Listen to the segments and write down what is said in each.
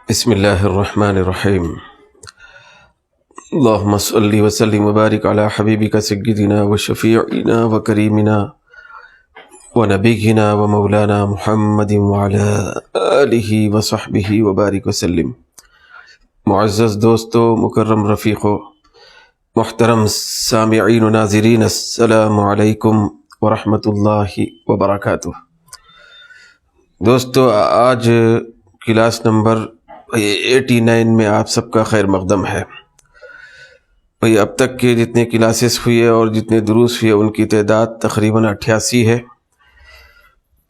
بسم اللہ الرحمن الرحیم اللہم صلی وسلم وبارک علی حبیبک سیدنا وشفیعنا وکریمنا ونبینا ومولانا محمد وعلی آلہ وصحبہ وبارک وسلم۔ معزز دوستو، مکرم رفیقو، محترم سامعین و ناظرین، السلام علیکم ورحمۃ اللہ وبرکاتہ۔ دوستو، آج کلاس نمبر 89 میں آپ سب کا خیر مقدم ہے۔ بھئی اب تک کے جتنے کلاسز ہوئے اور جتنے دروس ہوئے ان کی تعداد تقریباً 88 ہے۔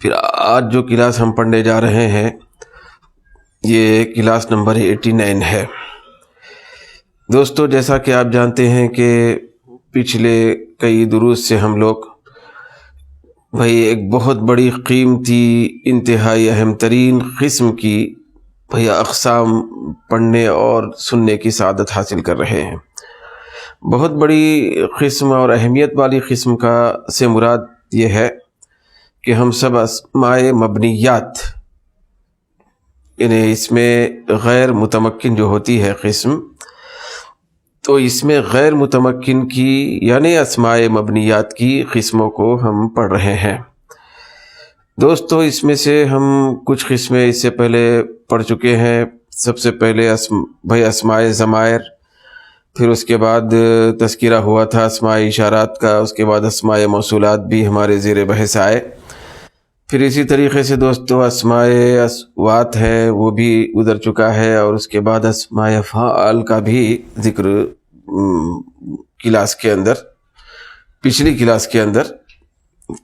پھر آج جو کلاس ہم پڑھنے جا رہے ہیں یہ کلاس نمبر 89 ہے۔ دوستو، جیسا کہ آپ جانتے ہیں کہ پچھلے کئی دروس سے ہم لوگ بھئی ایک بہت بڑی قیمتی انتہائی اہم ترین قسم کی اقسام پڑھنے اور سننے کی سعادت حاصل کر رہے ہیں۔ بہت بڑی قسم اور اہمیت والی قسم کا سے مراد یہ ہے کہ ہم سب اسماء مبنیات، یعنی اس میں غیر متمکن جو ہوتی ہے قسم، تو اس میں غیر متمکن کی یعنی اسماء مبنیات کی قسموں کو ہم پڑھ رہے ہیں۔ دوستو، اس میں سے ہم کچھ قسمیں اس سے پہلے پڑھ چکے ہیں۔ سب سے پہلے اسماء ضمائر، پھر اس کے بعد تذکرہ ہوا تھا اسماء اشارات کا، اس کے بعد اسماء موصولات بھی ہمارے زیر بحث آئے۔ پھر اسی طریقے سے دوستو اسماء اصوات ہے، وہ بھی گزر چکا ہے، اور اس کے بعد اسماء افعال کا بھی ذکر کلاس کے اندر، پچھلی کلاس کے اندر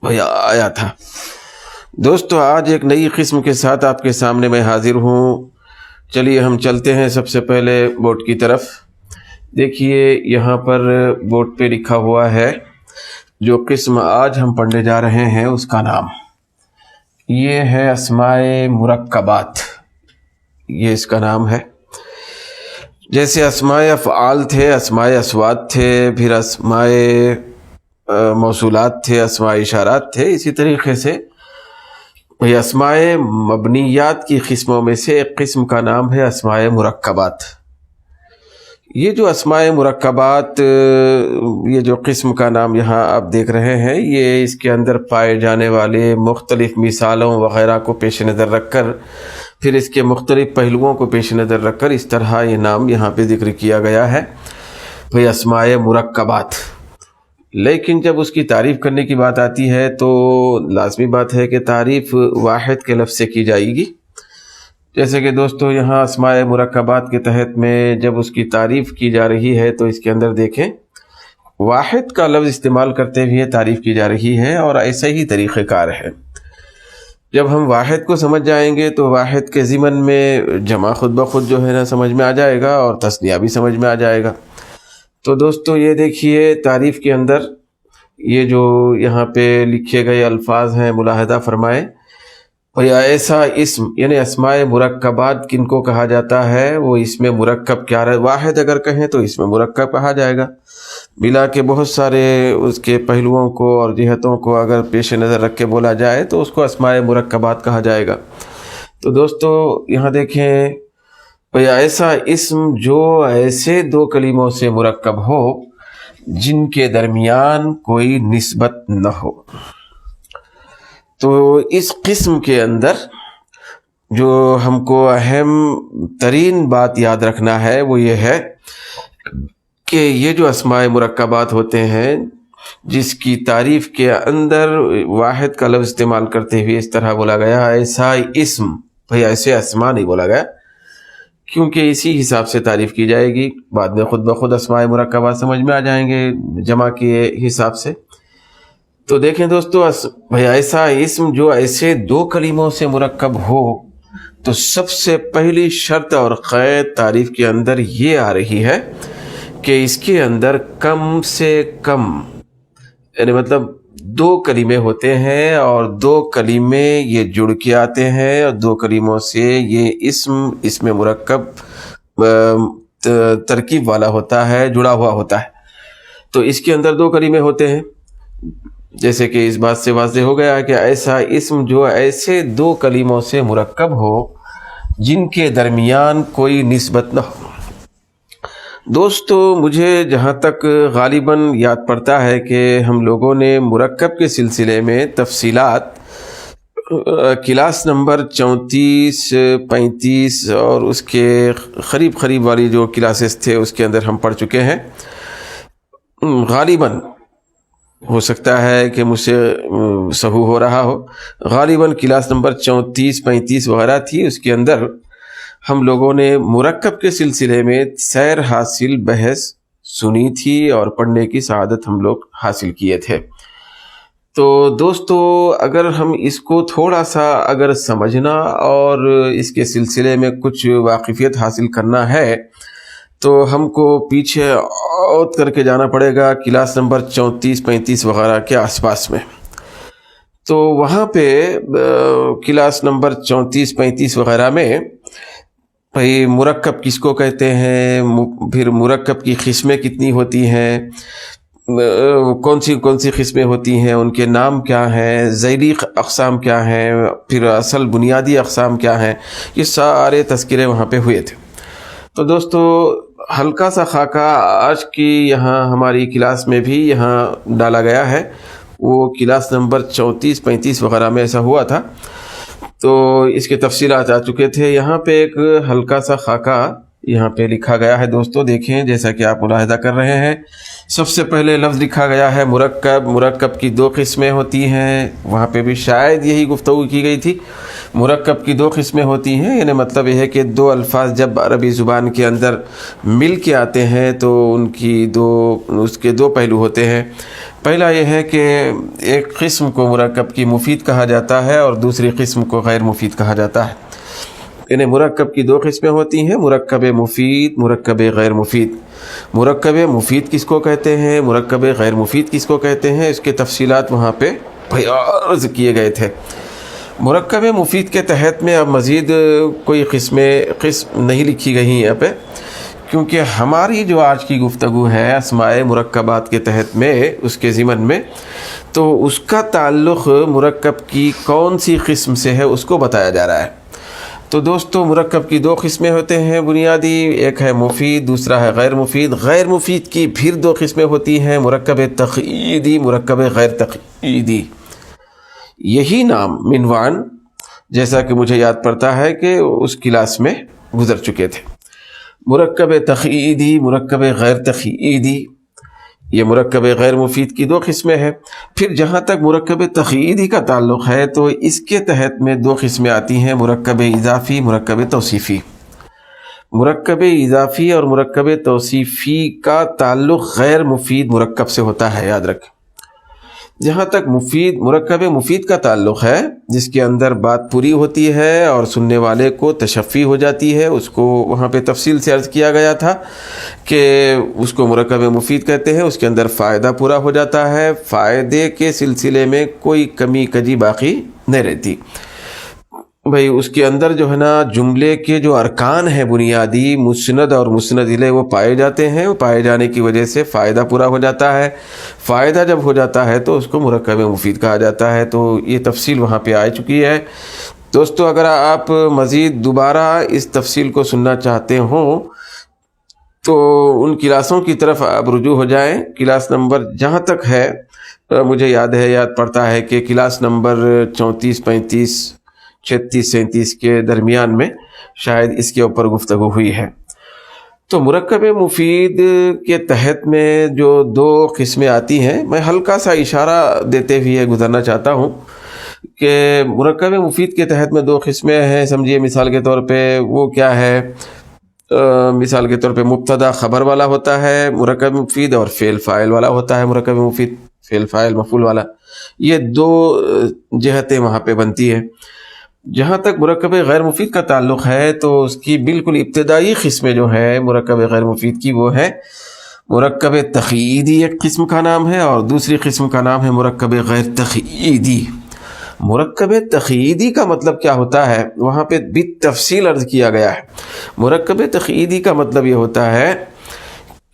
آیا تھا۔ دوستو، آج ایک نئی قسم کے ساتھ آپ کے سامنے میں حاضر ہوں۔ چلیے ہم چلتے ہیں سب سے پہلے بورڈ کی طرف۔ دیکھیے یہاں پر بورڈ پہ لکھا ہوا ہے جو قسم آج ہم پڑھنے جا رہے ہیں اس کا نام یہ ہے اسماء مرکبات، یہ اس کا نام ہے۔ جیسے اسماء افعال تھے، اسماء اصوات تھے، پھر اسماء موصولات تھے، اسماء اشارات تھے، اسی طریقے سے اسماء مبنیات کی قسموں میں سے ایک قسم کا نام ہے اسماء مرکبات۔ یہ جو اسماء مرکبات، یہ جو قسم کا نام یہاں آپ دیکھ رہے ہیں، یہ اس کے اندر پائے جانے والے مختلف مثالوں وغیرہ کو پیش نظر رکھ کر، پھر اس کے مختلف پہلوؤں کو پیش نظر رکھ کر اس طرح یہ نام یہاں پہ ذکر کیا گیا ہے بھئی اسماء مرکبات۔ لیکن جب اس کی تعریف کرنے کی بات آتی ہے تو لازمی بات ہے کہ تعریف واحد کے لفظ سے کی جائے گی۔ جیسے کہ دوستو یہاں اسماء مرکبات کے تحت میں جب اس کی تعریف کی جا رہی ہے تو اس کے اندر دیکھیں واحد کا لفظ استعمال کرتے ہوئے تعریف کی جا رہی ہے، اور ایسا ہی طریقہ کار ہے۔ جب ہم واحد کو سمجھ جائیں گے تو واحد کے ضمن میں جمع خود بخود جو ہے نا سمجھ میں آ جائے گا، اور تثنیہ بھی سمجھ میں آ جائے گا۔ تو دوستو یہ دیکھیے تعریف کے اندر یہ جو یہاں پہ لکھے گئے الفاظ ہیں، ملاحظہ فرمائیں۔ ایسا اسم یعنی اسماء مرکبات کن کو کہا جاتا ہے؟ وہ اس میں مرکب کیا رہے، واحد اگر کہیں تو اس میں مرکب کہا جائے گا، بلا کے بہت سارے اس کے پہلوؤں کو اور جہتوں کو اگر پیش نظر رکھ کے بولا جائے تو اس کو اسماء مرکبات کہا جائے گا۔ تو دوستو یہاں دیکھیں ایسا اسم جو ایسے دو کلموں سے مرکب ہو جن کے درمیان کوئی نسبت نہ ہو۔ تو اس قسم کے اندر جو ہم کو اہم ترین بات یاد رکھنا ہے وہ یہ ہے کہ یہ جو اسماء مرکبات ہوتے ہیں جس کی تعریف کے اندر واحد کا لفظ استعمال کرتے ہوئے اس طرح بولا گیا ایسا اسم، ایسے اسماء نہیں بولا گیا، کیونکہ اسی حساب سے تعریف کی جائے گی، بعد میں خود بخود اسماء مرکبات سمجھ میں آ جائیں گے جمع کے حساب سے۔ تو دیکھیں دوستو ایسا اسم جو ایسے دو کلموں سے مرکب ہو، تو سب سے پہلی شرط اور قید تعریف کے اندر یہ آ رہی ہے کہ اس کے اندر کم سے کم، یعنی مطلب دو کلمے ہوتے ہیں، اور دو کلمے یہ جڑ کے آتے ہیں، اور دو کلموں سے یہ اسم مرکب ترکیب والا ہوتا ہے، جڑا ہوا ہوتا ہے۔ تو اس کے اندر دو کلمے ہوتے ہیں، جیسے کہ اس بات سے واضح ہو گیا کہ ایسا اسم جو ایسے دو کلموں سے مرکب ہو جن کے درمیان کوئی نسبت نہ ہو۔ دوستو، مجھے جہاں تک غالباً یاد پڑتا ہے کہ ہم لوگوں نے مرکب کے سلسلے میں تفصیلات کلاس نمبر 34، 35 اور اس کے قریب والی جو کلاسز تھے اس کے اندر ہم پڑھ چکے ہیں۔ غالباً ہو سکتا ہے کہ مجھ سے سہو ہو رہا ہو، غالباً کلاس نمبر 34، 35 وغیرہ تھی، اس کے اندر ہم لوگوں نے مرکب کے سلسلے میں سیر حاصل بحث سنی تھی اور پڑھنے کی سعادت ہم لوگ حاصل کیے تھے۔ تو دوستو، اگر ہم اس کو تھوڑا سا اگر سمجھنا اور اس کے سلسلے میں کچھ واقفیت حاصل کرنا ہے تو ہم کو پیچھے عود کر کے جانا پڑے گا کلاس نمبر 34، 35 وغیرہ کے آس پاس میں۔ تو وہاں پہ کلاس نمبر 34، 35 وغیرہ میں بھئی مرکب کس کو کہتے ہیں، پھر مرکب کی قسمیں کتنی ہوتی ہیں، کون سی قسمیں ہوتی ہیں، ان کے نام کیا ہیں، ذیلی اقسام کیا ہیں، پھر اصل بنیادی اقسام کیا ہیں، یہ سارے تذکرے وہاں پہ ہوئے تھے۔ تو دوستو، ہلکا سا خاکہ آج کی یہاں ہماری کلاس میں بھی یہاں ڈالا گیا ہے، وہ کلاس نمبر 34، 35 وغیرہ میں ایسا ہوا تھا، تو اس کے تفصیلات آ چکے تھے۔ یہاں پہ ایک ہلکا سا خاکہ یہاں پہ لکھا گیا ہے، دوستو دیکھیں جیسا کہ آپ ملاحظہ کر رہے ہیں۔ سب سے پہلے لفظ لکھا گیا ہے مرکب۔ مرکب کی دو قسمیں ہوتی ہیں، وہاں پہ بھی شاید یہی گفتگو کی گئی تھی۔ مرکب کی دو قسمیں ہوتی ہیں، یعنی مطلب یہ ہے کہ دو الفاظ جب عربی زبان کے اندر مل کے آتے ہیں تو اس کے دو پہلو ہوتے ہیں۔ پہلا یہ ہے کہ ایک قسم کو مرکب کی مفید کہا جاتا ہے اور دوسری قسم کو غیر مفید کہا جاتا ہے۔ یعنی مرکب کی دو قسمیں ہوتی ہیں، مرکب مفید، مرکب غیر مفید۔ مرکب مفید کس کو کہتے ہیں، مرکب غیر مفید کس کو کہتے ہیں، اس کے تفصیلات وہاں پہ عرض کیے گئے تھے۔ مرکب مفید کے تحت میں اب مزید کوئی قسم نہیں لکھی گئی ہیں یہاں پہ، کیونکہ ہماری جو آج کی گفتگو ہے اسماء مرکبات کے تحت میں، اس کے ضمن میں، تو اس کا تعلق مرکب کی کون سی قسم سے ہے اس کو بتایا جا رہا ہے۔ تو دوستو، مرکب کی دو قسمیں ہوتے ہیں بنیادی، ایک ہے مفید، دوسرا ہے غیر مفید۔ غیر مفید کی پھر دو قسمیں ہوتی ہیں، مرکب تقییدی، مرکب غیر تقییدی۔ یہی نام عنوان جیسا کہ مجھے یاد پڑتا ہے کہ اس کلاس میں گزر چکے تھے۔ مرکب تقییدی، مرکب غیر تقییدی، یہ مرکب غیر مفید کی دو قسمیں ہیں۔ پھر جہاں تک مرکب تقییدی کا تعلق ہے تو اس کے تحت میں دو قسمیں آتی ہیں، مرکب اضافی، مرکب توصیفی۔ مرکب اضافی اور مرکب توصیفی کا تعلق غیر مفید مرکب سے ہوتا ہے، یاد رکھ۔ جہاں تک مرکب مفید کا تعلق ہے، جس کے اندر بات پوری ہوتی ہے اور سننے والے کو تشفی ہو جاتی ہے، اس کو وہاں پہ تفصیل سے عرض کیا گیا تھا کہ اس کو مرکب مفید کہتے ہیں۔ اس کے اندر فائدہ پورا ہو جاتا ہے، فائدے کے سلسلے میں کوئی کمی کجی باقی نہیں رہتی۔ بھئی اس کے اندر جو ہے نا جملے کے جو ارکان ہیں بنیادی، مسند اور مسند الیہ، وہ پائے جاتے ہیں، وہ پائے جانے کی وجہ سے فائدہ پورا ہو جاتا ہے۔ فائدہ جب ہو جاتا ہے تو اس کو مرکب مفید کہا جاتا ہے۔ تو یہ تفصیل وہاں پہ آ چکی ہے۔ دوستو، اگر آپ مزید دوبارہ اس تفصیل کو سننا چاہتے ہوں تو ان کلاسوں کی طرف آپ رجوع ہو جائیں۔ کلاس نمبر جہاں تک ہے مجھے یاد پڑتا ہے کہ کلاس نمبر 34، 35، 36، 37 کے درمیان میں شاید اس کے اوپر گفتگو ہوئی ہے۔ تو مرکب مفید کے تحت میں جو دو قسمیں آتی ہیں، میں ہلکا سا اشارہ دیتے ہوئے گزرنا چاہتا ہوں کہ مرکب مفید کے تحت میں دو قسمیں ہیں۔ سمجھیے مثال کے طور پہ وہ کیا ہے، مثال کے طور پہ مبتدا خبر والا ہوتا ہے مرکب مفید، اور فعل فاعل والا ہوتا ہے مرکب مفید، فعل فاعل مفعول والا۔ یہ دو جہتیں وہاں پہ بنتی ہیں۔ جہاں تک مرکب غیر مفید کا تعلق ہے تو اس کی بالکل ابتدائی قسمیں جو ہیں مرکب غیر مفید کی، وہ ہے مرکب تقییدی، ایک قسم کا نام ہے، اور دوسری قسم کا نام ہے مرکب غیر تقییدی۔ مرکب تقییدی کا مطلب کیا ہوتا ہے وہاں پہ بالتفصیل عرض کیا گیا ہے۔ مرکب تقییدی کا مطلب یہ ہوتا ہے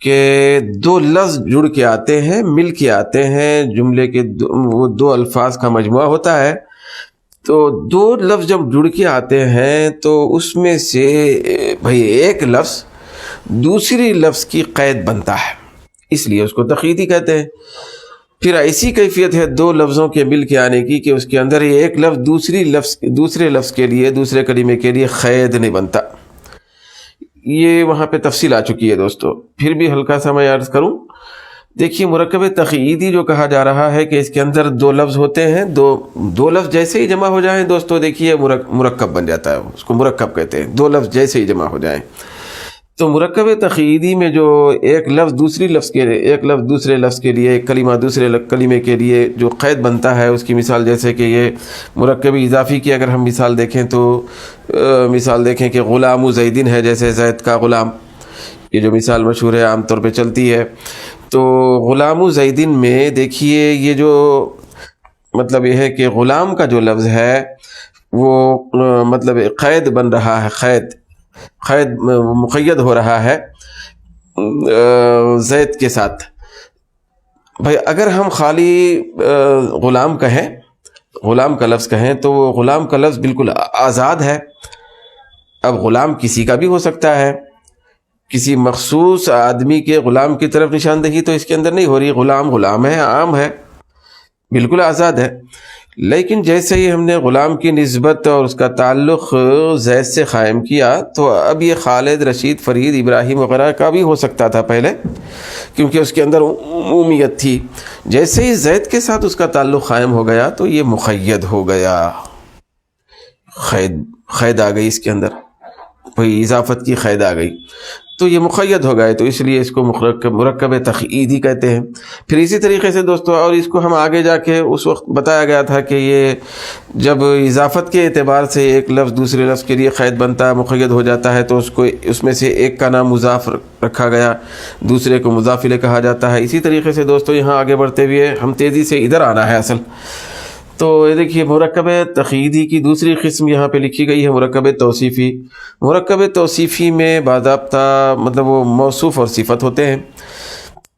کہ دو لفظ جڑ کے آتے ہیں، مل کے آتے ہیں، جملے کے وہ دو الفاظ کا مجموعہ ہوتا ہے۔ تو دو لفظ جب جڑ کے آتے ہیں تو اس میں سے بھئی ایک لفظ دوسری لفظ کی قید بنتا ہے، اس لیے اس کو تقییدی کہتے ہیں۔ پھر ایسی کیفیت ہے دو لفظوں کے مل کے آنے کی کہ اس کے اندر یہ ایک لفظ دوسرے لفظ کے لیے، دوسرے کلمے کے لیے قید نہیں بنتا۔ یہ وہاں پہ تفصیل آ چکی ہے دوستو، پھر بھی ہلکا سا میں عرض کروں۔ دیکھیے مرکب تقییدی جو کہا جا رہا ہے کہ اس کے اندر دو لفظ ہوتے ہیں، دو لفظ جیسے ہی جمع ہو جائیں دوستو دیکھیے مرکب بن جاتا ہے، اس کو مرکب کہتے ہیں۔ دو لفظ جیسے ہی جمع ہو جائیں تو مرکب تقییدی میں جو ایک لفظ دوسرے لفظ کے لیے، ایک کلمہ دوسرے کلمے کے لیے جو قید بنتا ہے، اس کی مثال جیسے کہ یہ مرکب اضافی کی اگر ہم مثال دیکھیں تو مثال دیکھیں کہ غلام زیدن ہے، جیسے زید کا غلام، یہ جو مثال مشہور ہے عام طور پہ چلتی ہے۔ تو غلام زیدن میں دیکھیے یہ جو مطلب یہ ہے کہ غلام کا جو لفظ ہے وہ مطلب قید بن رہا ہے، قید مقید ہو رہا ہے زید کے ساتھ۔ بھائی اگر ہم خالی غلام کہیں، غلام کا لفظ کہیں تو وہ غلام کا لفظ بالکل آزاد ہے۔ اب غلام کسی کا بھی ہو سکتا ہے، کسی مخصوص آدمی کے غلام کی طرف نشاندہی تو اس کے اندر نہیں ہو رہی، غلام ہے، عام ہے، بالکل آزاد ہے۔ لیکن جیسے ہی ہم نے غلام کی نسبت اور اس کا تعلق زید سے قائم کیا تو اب یہ خالد، رشید، فرید، ابراہیم وغیرہ کا بھی ہو سکتا تھا پہلے، کیونکہ اس کے اندر عمومیت تھی۔ جیسے ہی زید کے ساتھ اس کا تعلق قائم ہو گیا تو یہ مقید ہو گیا، قید آ گئی اس کے اندر، کوئی اضافت کی قید آ گئی تو یہ مقید ہو گئے، تو اس لیے اس کو مرکب تقییدی کہتے ہیں۔ پھر اسی طریقے سے دوستو، اور اس کو ہم آگے جا کے اس وقت بتایا گیا تھا کہ یہ جب اضافت کے اعتبار سے ایک لفظ دوسرے لفظ کے لیے قید بنتا ہے، مقید ہو جاتا ہے، تو اس میں سے ایک کا نام مضاف رکھا گیا، دوسرے کو مضاف الیہ کہا جاتا ہے۔ اسی طریقے سے دوستو یہاں آگے بڑھتے ہوئے ہم تیزی سے ادھر آنا ہے اصل تو یہ دیکھیے مرکب تقییدی کی دوسری قسم یہاں پہ لکھی گئی ہے مرکب توصیفی۔ مرکب توصیفی میں باضابطہ مطلب وہ موصوف اور صفت ہوتے ہیں،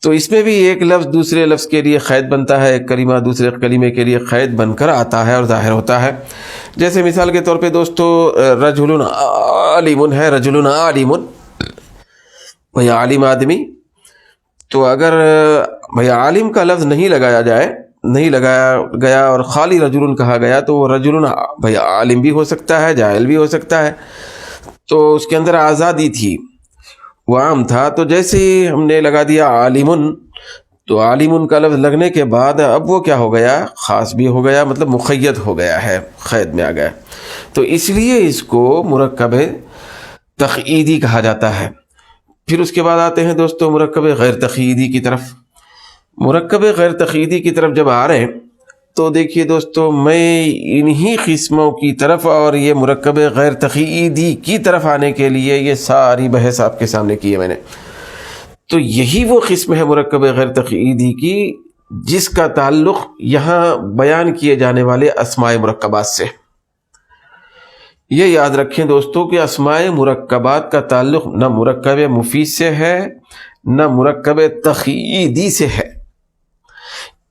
تو اس میں بھی ایک لفظ دوسرے لفظ کے لیے قید بنتا ہے، ایک کلمہ دوسرے کلمے کے لیے قید بن کر آتا ہے اور ظاہر ہوتا ہے۔ جیسے مثال کے طور پہ دوستو رجل عالم ہے، رجل عالم، بھئی عالم آدمی، تو اگر بھئی عالم کا لفظ نہیں لگایا گیا اور خالی رجل کہا گیا تو وہ رجل بھئی عالم بھی ہو سکتا ہے، جاہل بھی ہو سکتا ہے، تو اس کے اندر آزادی تھی، وہ عام تھا۔ تو جیسے ہی ہم نے لگا دیا عالمن، تو عالمن کا لفظ لگنے کے بعد اب وہ کیا ہو گیا، خاص بھی ہو گیا، مطلب مقید ہو گیا ہے، قید میں آ گیا، تو اس لیے اس کو مرکب تقییدی کہا جاتا ہے۔ پھر اس کے بعد آتے ہیں دوستو مرکب غیر تقییدی کی طرف۔ مرکب غیر تقییدی کی طرف جب آ رہے ہیں تو دیکھیے دوستو میں انہی قسموں کی طرف اور یہ مرکب غیر تقییدی کی طرف آنے کے لیے یہ ساری بحث آپ کے سامنے کی ہے میں نے۔ تو یہی وہ قسم ہے مرکب غیر تقییدی کی جس کا تعلق یہاں بیان کیے جانے والے اسماء مرکبات سے۔ یہ یاد رکھیں دوستو کہ اسماء مرکبات کا تعلق نہ مرکب مفید سے ہے نہ مرکب تقییدی سے ہے،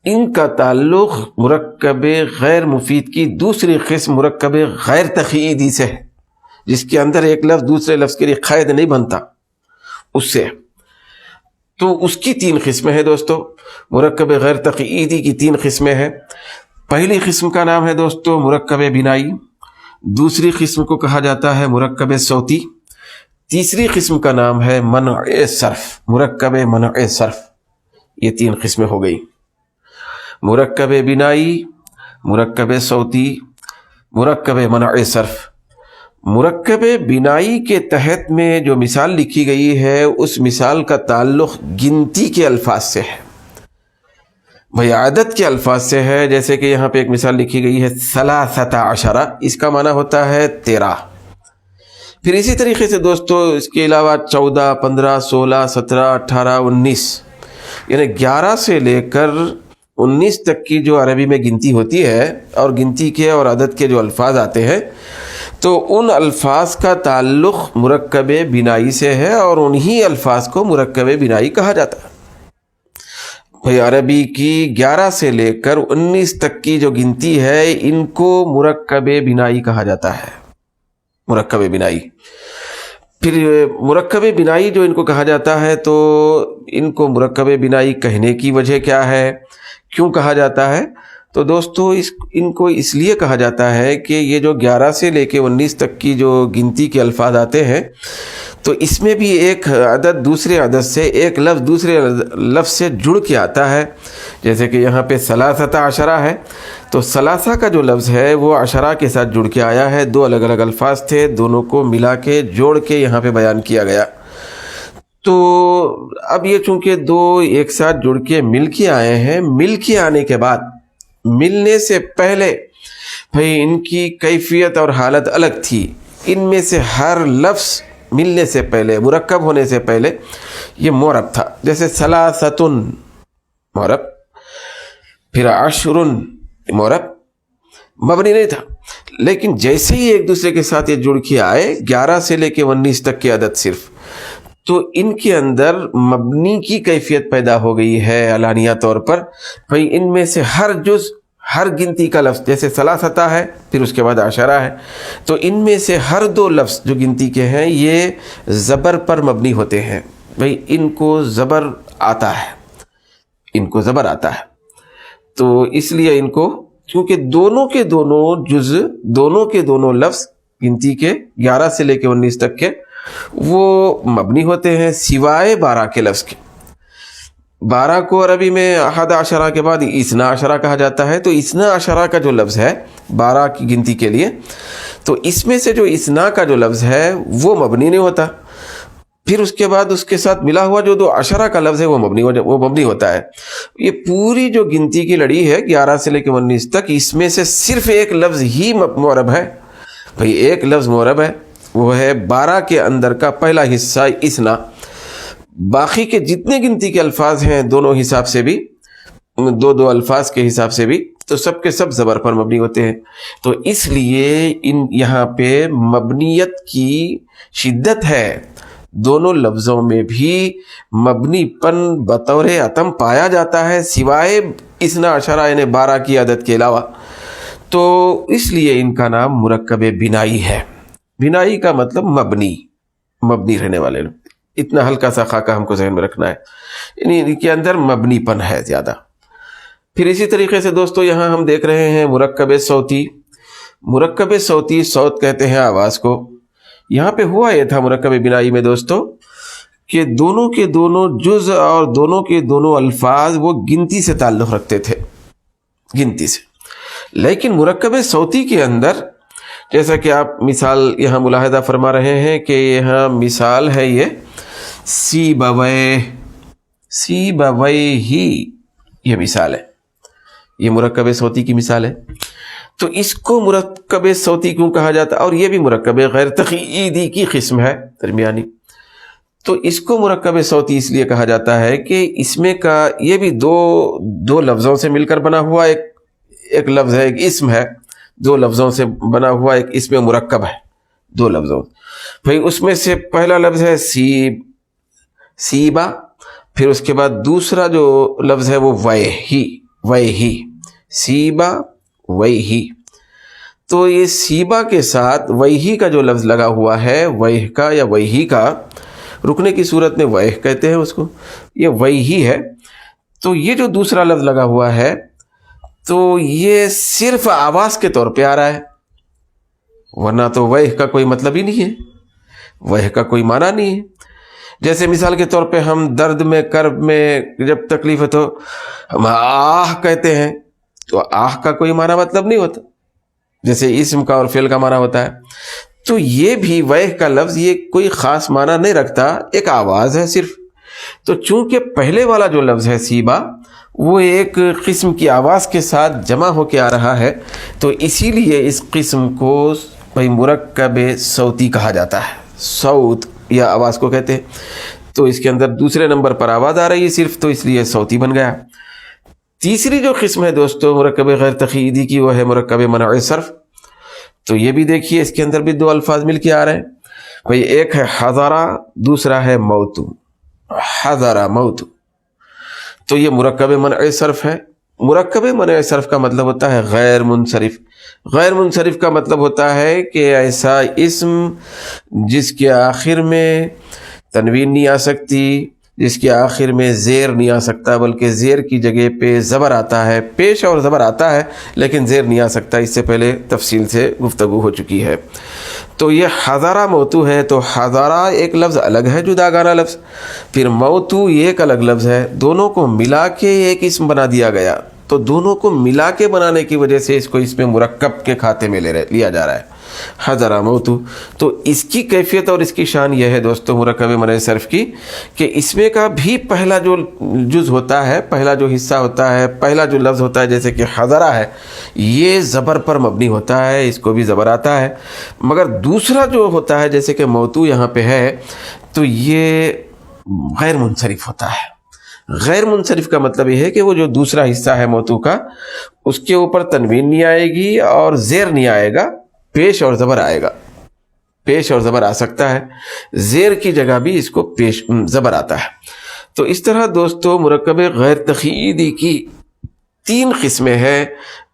ان کا تعلق مرکب غیر مفید کی دوسری قسم مرکب غیر تقییدی سے ہے، جس کے اندر ایک لفظ دوسرے لفظ کے لیے قید نہیں بنتا، اس سے۔ تو اس کی تین قسمیں ہیں دوستو، مرکب غیر تقییدی کی تین قسمیں ہیں۔ پہلی قسم کا نام ہے دوستو مرکب بنائی، دوسری قسم کو کہا جاتا ہے مرکب صوتی، تیسری قسم کا نام ہے منع صرف، مرکب منع صرف۔ یہ تین قسمیں ہو گئی، مرکب بنائی، مرکب صوتی، مرکب منع صرف۔ مرکب بنائی کے تحت میں جو مثال لکھی گئی ہے اس مثال کا تعلق گنتی کے الفاظ سے ہے، بھئی عدد کے الفاظ سے ہے۔ جیسے کہ یہاں پہ ایک مثال لکھی گئی ہے 13، اس کا معنی ہوتا ہے 13۔ پھر اسی طریقے سے دوستو اس کے علاوہ 14، 15، 16، 17، 18، 19، یعنی 11 سے لے کر 19 تک کی جو عربی میں گنتی ہوتی ہے اور گنتی کے اور عدد کے جو الفاظ آتے ہیں تو ان الفاظ کا تعلق مرکب بنائی سے ہے اور انہی الفاظ کو مرکب بنائی کہا جاتا ہے۔ بھائی عربی کی 11 سے لے کر 19 تک کی جو گنتی ہے ان کو مرکب بنائی کہا جاتا ہے، مرکب بنائی۔ پھر مرکب بنائی جو ان کو کہا جاتا ہے، تو ان کو مرکب بنائی کہنے کی وجہ کیا ہے، کیوں کہا جاتا ہے؟ تو دوستو ان کو اس لیے کہا جاتا ہے کہ یہ جو 11 سے لے کے 19 تک کی جو گنتی کے الفاظ آتے ہیں، تو اس میں بھی ایک عدد دوسرے عدد سے، ایک لفظ دوسرے لفظ سے جڑ کے آتا ہے۔ جیسے کہ یہاں پہ ثلاثۃ عشرہ ہے، تو ثلاثہ کا جو لفظ ہے وہ عشرہ کے ساتھ جڑ کے آیا ہے، دو الگ الگ الفاظ تھے، دونوں کو ملا کے جوڑ کے یہاں پہ بیان کیا گیا۔ تو اب یہ چونکہ دو ایک ساتھ جڑ کے مل کے آئے ہیں، مل کے آنے کے بعد، ملنے سے پہلے بھئی ان کی کیفیت اور حالت الگ تھی۔ ان میں سے ہر لفظ ملنے سے پہلے، مرکب ہونے سے پہلے یہ معرب تھا، جیسے ثلاثۃن معرب، پھر عشرن معرب، مبنی نہیں تھا۔ لیکن جیسے ہی ایک دوسرے کے ساتھ یہ جڑ کے آئے، 11 سے لے کے 19 تک کی عدد صرف، تو ان کے اندر مبنی کی کیفیت پیدا ہو گئی ہے علانیہ طور پر۔ بھئی ان میں سے ہر جز، ہر گنتی کا لفظ، جیسے ثلاثہ ہے پھر اس کے بعد عشرہ ہے، تو ان میں سے ہر دو لفظ جو گنتی کے ہیں یہ زبر پر مبنی ہوتے ہیں۔ بھئی ان کو زبر آتا ہے، ان کو زبر آتا ہے، تو اس لیے ان کو، کیونکہ دونوں کے دونوں جز، دونوں کے دونوں لفظ گنتی کے 11 سے لے کے 19 تک کے وہ مبنی ہوتے ہیں، سوائے 12 کے لفظ کے۔ 12 کو عربی میں احد عشرہ کے بعد اثنا عشرہ کہا جاتا ہے، تو اثنا عشرہ کا جو لفظ ہے 12 کی گنتی کے لیے، تو اس میں سے جو اثنا کا جو لفظ ہے وہ مبنی نہیں ہوتا، پھر اس کے بعد اس کے ساتھ ملا ہوا جو دو عشرہ کا لفظ ہے وہ مبنی ہوتا ہے۔ یہ پوری جو گنتی کی لڑی ہے 11 سے لے کے 19 تک، اس میں سے صرف ایک لفظ ہی معرب ہے۔ بھئی ایک لفظ معرب ہے، وہ ہے 12 کے اندر کا پہلا حصہ اثنا۔ باقی کے جتنے گنتی کے الفاظ ہیں دونوں حساب سے بھی، دو الفاظ کے حساب سے بھی، تو سب کے سب زبر پر مبنی ہوتے ہیں۔ تو اس لیے یہاں پہ مبنیت کی شدت ہے، دونوں لفظوں میں بھی مبنی پن بطور عتم پایا جاتا ہے، سوائے اثنا عشرہ یعنی 12 کی عدد کے علاوہ۔ تو اس لیے ان کا نام مرکب بنائی ہے۔ بنائی کا مطلب مبنی، مبنی رہنے والے، اتنا ہلکا سا خاکہ ہم کو ذہن میں رکھنا ہے، یعنی ان کے اندر مبنی پن ہے زیادہ۔ پھر اسی طریقے سے دوستو یہاں ہم دیکھ رہے ہیں مرکب صوتی۔ مرکب صوتی، صوت کہتے ہیں آواز کو۔ یہاں پہ ہوا یہ تھا مرکب بنائی میں دوستو کہ دونوں کے دونوں جز اور دونوں کے دونوں الفاظ وہ گنتی سے تعلق رکھتے تھے، گنتی سے۔ لیکن مرکب صوتی کے اندر، جیسا کہ آپ مثال یہاں ملاحظہ فرما رہے ہیں کہ یہاں مثال ہے یہ سیبویہ، سیبویہ ہی، یہ مثال ہے، یہ مرکب صوتی کی مثال ہے۔ تو اس کو مرکب صوتی کیوں کہا جاتا ہے؟ اور یہ بھی مرکب غیر تقییدی کی قسم ہے، درمیانی۔ تو اس کو مرکب صوتی اس لیے کہا جاتا ہے کہ اس میں کا یہ بھی دو لفظوں سے مل کر بنا ہوا ایک لفظ ہے، ایک اسم ہے، دو لفظوں سے بنا ہوا ایک اسم مرکب ہے، دو لفظوں۔ بھئی اس میں سے پہلا لفظ ہے سیبا، پھر اس کے بعد دوسرا جو لفظ ہے وہ ویہی، ویہی، سیبا ویہی۔ تو یہ سیبا کے ساتھ ویہی کا جو لفظ لگا ہوا ہے، ویہ کا یا ویہی کا، رکنے کی صورت میں ویہ کہتے ہیں اس کو، یہ ویہی ہے۔ تو یہ جو دوسرا لفظ لگا ہوا ہے، تو یہ صرف آواز کے طور پہ آ رہا ہے، ورنہ تو ویہ کا کوئی مطلب ہی نہیں ہے، ویہ کا کوئی معنی نہیں ہے۔ جیسے مثال کے طور پہ ہم درد میں، کرب میں جب تکلیف ہے تو ہم آہ کہتے ہیں، تو آہ کا کوئی معنی مطلب نہیں ہوتا، جیسے اسم کا اور فعل کا معنی ہوتا ہے۔ تو یہ بھی ویہ کا لفظ یہ کوئی خاص معنی نہیں رکھتا، ایک آواز ہے صرف۔ تو چونکہ پہلے والا جو لفظ ہے سیبا، وہ ایک قسم کی آواز کے ساتھ جمع ہو کے آ رہا ہے، تو اسی لیے اس قسم کو بھئی مرکب صوتی کہا جاتا ہے۔ صوت یا آواز کو کہتے ہیں، تو اس کے اندر دوسرے نمبر پر آواز آ رہی ہے صرف، تو اس لیے صوتی بن گیا۔ تیسری جو قسم ہے دوستو مرکب غیر تقییدی کی، وہ ہے مرکب منع صرف۔ تو یہ بھی دیکھیے اس کے اندر بھی دو الفاظ مل کے آ رہے ہیں، بھئی ایک ہے حضرہ، دوسرا ہے موتو، حضرہ موتو۔ تو یہ مرکب منع صرف ہے۔ مرکب منع صرف کا مطلب ہوتا ہے غیر منصرف۔ غیر منصرف کا مطلب ہوتا ہے کہ ایسا اسم جس کے آخر میں تنوین نہیں آ سکتی، جس کے آخر میں زیر نہیں آ سکتا، بلکہ زیر کی جگہ پہ زبر آتا ہے، پیش اور زبر آتا ہے لیکن زیر نہیں آ سکتا۔ اس سے پہلے تفصیل سے گفتگو ہو چکی ہے۔ تو یہ حضرہ موتو ہے، تو حضرہ ایک لفظ الگ ہے، جدا گانا لفظ، پھر موتو یہ ایک الگ لفظ ہے، دونوں کو ملا کے ایک اسم بنا دیا گیا۔ تو دونوں کو ملا کے بنانے کی وجہ سے اس کو اس میں مرکب کے کھاتے میں لیا جا رہا ہے، حضرہ موتو۔ تو اس کی کیفیت اور اس کی شان یہ ہے دوستو مرکب منع صرف کی، کہ اس میں کا بھی پہلا جو جز ہوتا ہے، پہلا جو حصہ ہوتا ہے، پہلا جو لفظ ہوتا ہے، جیسے کہ حضرہ ہے، یہ زبر پر مبنی ہوتا ہے، اس کو بھی زبر آتا ہے، مگر دوسرا جو ہوتا ہے جیسے کہ موتو یہاں پہ ہے تو یہ غیر منصرف ہوتا ہے۔ غیر منصرف کا مطلب یہ ہے کہ وہ جو دوسرا حصہ ہے موتو کا، اس کے اوپر تنوین نہیں آئے گی اور زیر نہیں آئے گا، پیش اور زبر آئے گا، پیش اور زبر آ سکتا ہے، زیر کی جگہ بھی اس کو پیش زبر آتا ہے۔ تو اس طرح دوستو مرکب غیر تقییدی کی 3 قسمیں ہیں،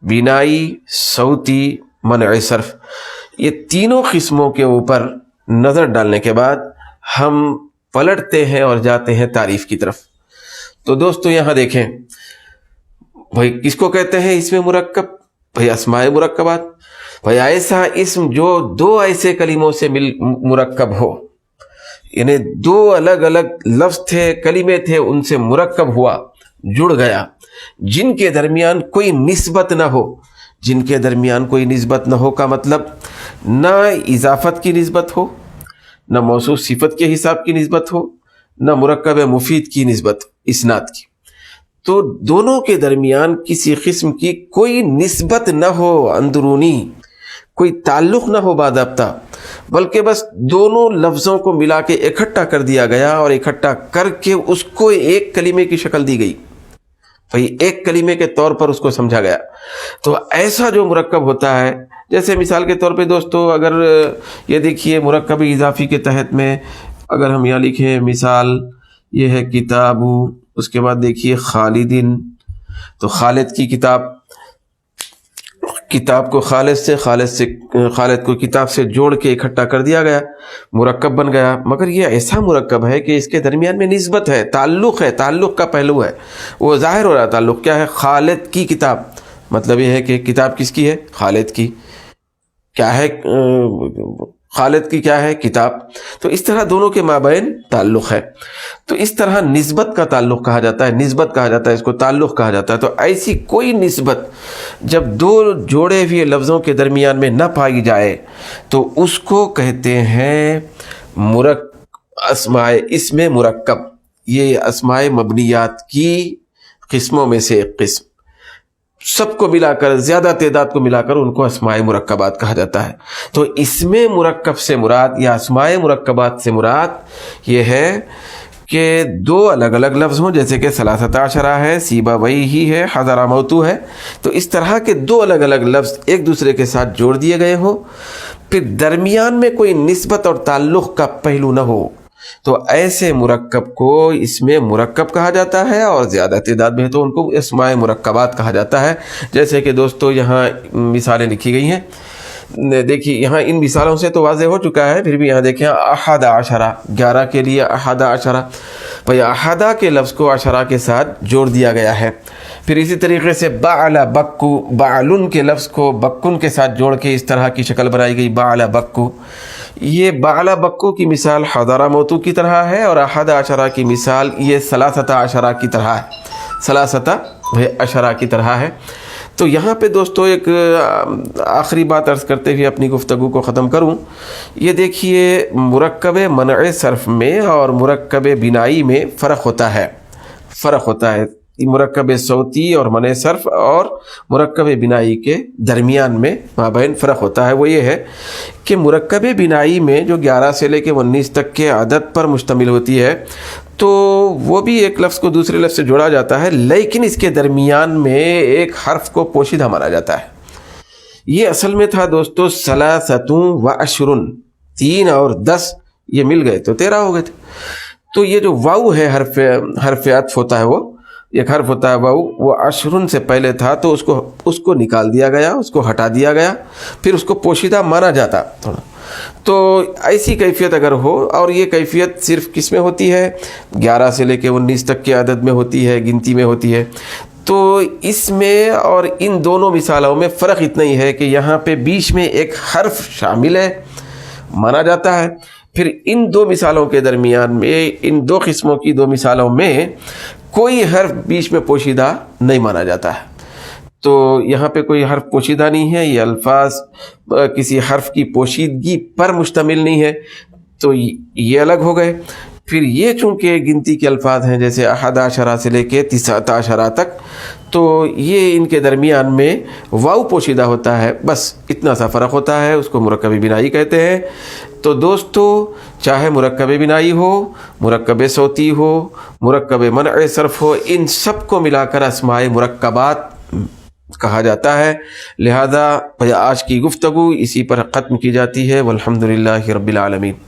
بینائی، صوتی، منع صرف۔ یہ تینوں قسموں کے اوپر نظر ڈالنے کے بعد ہم پلٹتے ہیں اور جاتے ہیں تعریف کی طرف۔ تو دوستو یہاں دیکھیں بھائی کس کو کہتے ہیں اسم مرکب؟ بھائی اسماء مرکبات۔ بھائی ایسا اسم جو 2 ایسے کلموں سے مرکب ہو، یعنی 2 الگ الگ لفظ تھے، کلمے تھے، ان سے مرکب ہوا، جڑ گیا، جن کے درمیان کوئی نسبت نہ ہو۔ جن کے درمیان کوئی نسبت نہ ہو کا مطلب نہ اضافت کی نسبت ہو، نہ موصوف صفت کے حساب کی نسبت ہو، نہ مرکب مفید کی نسبت اسناد کی۔ تو دونوں کے درمیان کسی قسم کی کوئی نسبت نہ ہو، اندرونی کوئی تعلق نہ ہو باضابطہ، بلکہ بس دونوں لفظوں کو ملا کے اکٹھا کر دیا گیا اور اکٹھا کر کے اس کو ایک کلمے کی شکل دی گئی، بھئی ایک کلمے کے طور پر اس کو سمجھا گیا۔ تو ایسا جو مرکب ہوتا ہے، جیسے مثال کے طور پہ دوستو اگر یہ دیکھیے مرکب اضافی کے تحت میں اگر ہم یہاں لکھیں مثال یہ ہے کتابو، اس کے بعد دیکھیے خالدین، تو خالد کی کتاب کو خالد کو کتاب سے جوڑ کے اکٹھا کر دیا گیا، مرکب بن گیا۔ مگر یہ ایسا مرکب ہے کہ اس کے درمیان میں نسبت ہے، تعلق ہے، تعلق کا پہلو ہے، وہ ظاہر ہو رہا ہے۔ تعلق کیا ہے؟ خالد کی کتاب، مطلب یہ ہے کہ کتاب کس کی ہے؟ خالد کی۔ کیا ہے خالد کی؟ کیا ہے؟ کتاب۔ تو اس طرح دونوں کے مابین تعلق ہے، تو اس طرح نسبت کا تعلق کہا جاتا ہے، نسبت کہا جاتا ہے، اس کو تعلق کہا جاتا ہے۔ تو ایسی کوئی نسبت جب 2 جوڑے ہوئے لفظوں کے درمیان میں نہ پائی جائے تو اس کو کہتے ہیں اسم مرکب۔ یہ اسماء مبنیات کی قسموں میں سے ایک قسم، سب کو ملا کر، زیادہ تعداد کو ملا کر ان کو اسماء مرکبات کہا جاتا ہے۔ تو اسم مرکب سے مراد یا اسماء مرکبات سے مراد یہ ہے کہ 2 الگ الگ لفظ ہوں، جیسے کہ 13 ہے، سیبویہ ہی ہے، حضرہ موتو ہے۔ تو اس طرح کے 2 الگ الگ لفظ ایک دوسرے کے ساتھ جوڑ دیے گئے ہوں، پھر درمیان میں کوئی نسبت اور تعلق کا پہلو نہ ہو، تو ایسے مرکب کو اسم مرکب کہا جاتا ہے، اور زیادہ تعداد میں تو ان کو اسماء مرکبات کہا جاتا ہے۔ جیسے کہ دوستو یہاں مثالیں لکھی گئی ہیں، دیکھیے یہاں ان مثالوں سے تو واضح ہو چکا ہے، پھر بھی یہاں دیکھیں 11 11 کے لیے 11، بھئی 11 کے لفظ کو 10 کے ساتھ جوڑ دیا گیا ہے۔ پھر اسی طریقے سے بعل بکو، بعلن کے لفظ کو بکن کے ساتھ جوڑ کے اس طرح کی شکل بنائی گئی، بعل بکو۔ یہ بعل بکو کی مثال حضرہ موتو کی طرح ہے، اور 11 کی مثال یہ 13 کی طرح ہے، 13 کی طرح ہے۔ تو یہاں پہ دوستو ایک آخری بات عرض کرتے ہوئے اپنی گفتگو کو ختم کروں۔ یہ دیکھیے مرکب منع صرف میں اور مرکب بنائی میں فرق ہوتا ہے، مرکب صوتی اور منع صرف اور مرکب بنائی کے درمیان میں مابین فرق ہوتا ہے۔ وہ یہ ہے کہ مرکب بنائی میں جو 11 سے لے کے 19 تک کے عدد پر مشتمل ہوتی ہے، تو وہ بھی ایک لفظ کو دوسرے لفظ سے جوڑا جاتا ہے، لیکن اس کے درمیان میں ایک حرف کو پوشیدہ مانا جاتا ہے۔ یہ اصل میں تھا دوستو 13 3 اور 10 یہ مل گئے تو 13 ہو گئے تھے۔ تو یہ جو واو ہے حرف عطف ہوتا ہے، وہ ایک حرف ہوتا ہے واو، وہ اشرن سے پہلے تھا تو اس کو نکال دیا گیا، اس کو ہٹا دیا گیا، پھر اس کو پوشیدہ مانا جاتا تھوڑا. تو ایسی کیفیت اگر ہو، اور یہ کیفیت صرف کس میں ہوتی ہے؟ 11 سے لے کے 19 تک کے عدد میں ہوتی ہے، گنتی میں ہوتی ہے. تو اس میں اور ان دونوں مثالوں میں فرق اتنا ہی ہے کہ یہاں پہ بیچ میں ایک حرف شامل ہے، مانا جاتا ہے. پھر ان دو مثالوں کے درمیان میں، ان دو قسموں کی دو مثالوں میں کوئی حرف بیچ میں پوشیدہ نہیں مانا جاتا ہے. تو یہاں پہ کوئی حرف پوشیدہ نہیں ہے، یہ الفاظ کسی حرف کی پوشیدگی پر مشتمل نہیں ہے، تو یہ الگ ہو گئے. پھر یہ چونکہ گنتی کے الفاظ ہیں جیسے 11 سے لے کے 19 تک، تو یہ ان کے درمیان میں واو پوشیدہ ہوتا ہے، بس اتنا سا فرق ہوتا ہے، اس کو مرکب بنائی کہتے ہیں. تو دوستو، چاہے مرکب بنائی ہو، مرکب صوتی ہو، مرکب منع صرف ہو، ان سب کو ملا کر اسماء مرکبات کہا جاتا ہے. لہذا آج کی گفتگو اسی پر ختم کی جاتی ہے. والحمدللہ رب العالمین.